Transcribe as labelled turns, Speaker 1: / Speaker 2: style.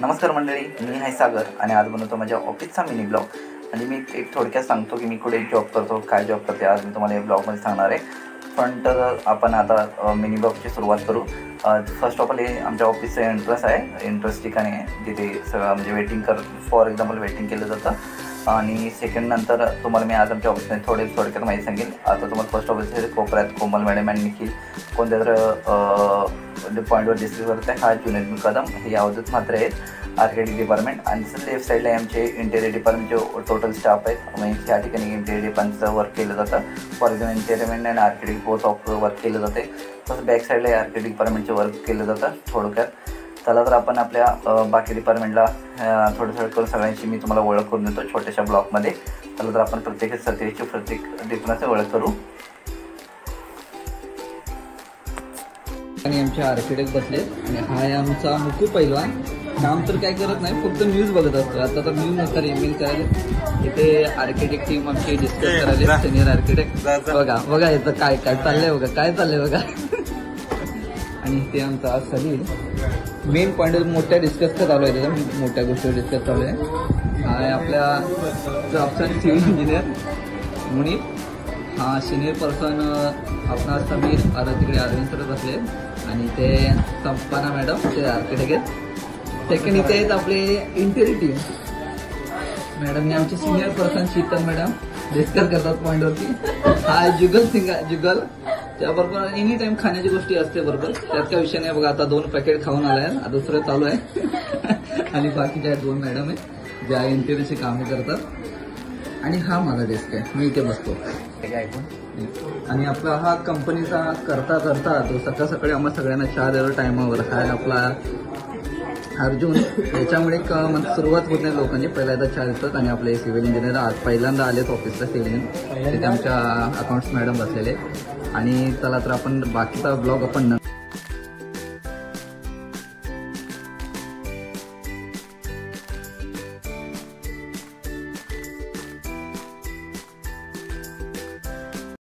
Speaker 1: नमस्कार मंडळी, मी आहे सागर आणि आज बनवतो माझ्या ऑफिसचा मिनी ब्लॉग. म्हणजे मी एक थोडक्यात सांगतो की मी कुठे जॉब करतो, काय जॉब करते, आज मी तुम्हाला या ब्लॉगमध्ये सांगणार आहे. पण तर आपण आता मिनी ब्लॉगची सुरुवात करू. फर्स्ट ऑफ ऑल हे आमच्या ऑफिसचं एंट्रन्स आहे, एंट्रन्स ठिकाणी आहे जिथे सगळं म्हणजे वेटिंग फॉर एक्झाम्पल वेटिंग केलं जातं. आणि सेकंड नंतर तुम्हाला मी आज आमच्या ऑफिसमध्ये थोडक्यात माहिती सांगेन. आता तुम्हाला फर्स्ट ऑफिस कोपऱ्यात कोमल मॅडम आणि निखिल कोणत्या तर पॉईंटवर डिस्कस करत आहे. हा जुनेद कदम हे यावतच मात्र आहेत आर्किटेक्ट डिपार्टमेंट. आणि लेफ्ट साईडला आमचे इंटेरियर डिपार्टमेंटचे टोटल स्टाफ आहेत. म्हणजे त्या ठिकाणी इंटेरियर डिपार्टमेंटचं वर्क केलं जातं. फॉर एक्झाम्पल इंटेरियरमेंट आणि आर्किटेक्ट बोथ ऑफ वर्क केलं जाते. तसं बॅक साईडला आर्किटेक्ट डिपार्टमेंटचे वर्क केलं जातं थोडक्यात. चला तर आपण आपल्या बाकी डिपार्टमेंटला थोडं करून सगळ्यांची मी तुम्हाला ओळख करून देतो छोट्याशा ब्लॉकमध्ये. चला तर आपण प्रत्येक सत्तेची प्रत्येक डिपार्टमेंटची ओळख करू.
Speaker 2: आणि आमचे आर्किटेक्ट बसले आणि हा आहे आमचा मुकू पैलवान. काम तर काय करत नाही, फक्त न्यूज बघत असतो. आता तर न्यूज नसतात ईमेल करायला. इथे आर्किटेक्ट टीम आमची डिस्कस करायला, सिनियर आर्किटेक्ट. बघा इथं काय काय चाललंय, काय चाललंय बघा. आणि ते आमचा सलील मेन पॉईंट मोठ्या डिस्कस चालू आहे, त्याचा मोठ्या गोष्टीवर डिस्कस चालू आहे. हा आपल्या ऑप्शन सिव्हिल इंजिनियर मुनीर. हा सिनियर पर्सन आपला समीर तिकडे अरविंद सर बसले. आणि ते संपना मॅडम ते आर्किटेक्ट आहेत. सेकंड इथे आहेत आपले इंटेरियर टीम मॅडमने आमचे senior person Sheetal madam discuss करतात पॉईंटवरती. हा जुगल त्याबरोबर एनी टाइम खाण्याची गोष्टी असते बरोबर, त्यात काय विषय नाही. बघा आता 2 पॅकेट खाऊन आलाय, दुसरं चालू आहे. आणि बाकीच्या 2 मॅडम आहेत ज्या इंटेरियरची कामे करतात. आणि हा माझा डेस्क आहे, मी इथे बसतो. आणि आपला हा कंपनीचा करता तो सकाळी आम्हाला सगळ्यांना चहा देतो टायमावर. हा आपला अर्जुन. याच्यामुळे सुरुवात होत नाही लोकांनी, पहिला एकदा चहा देतात. आणि आपले सिव्हिल इंजिनियर आज पहिल्यांदा आलेत ऑफिसला सिव्हिल इंजिनियर, तिथे आमच्या अकाउंट्स मॅडम बसलेले. आणि चला तर आपण बाकीचा ब्लॉग आपण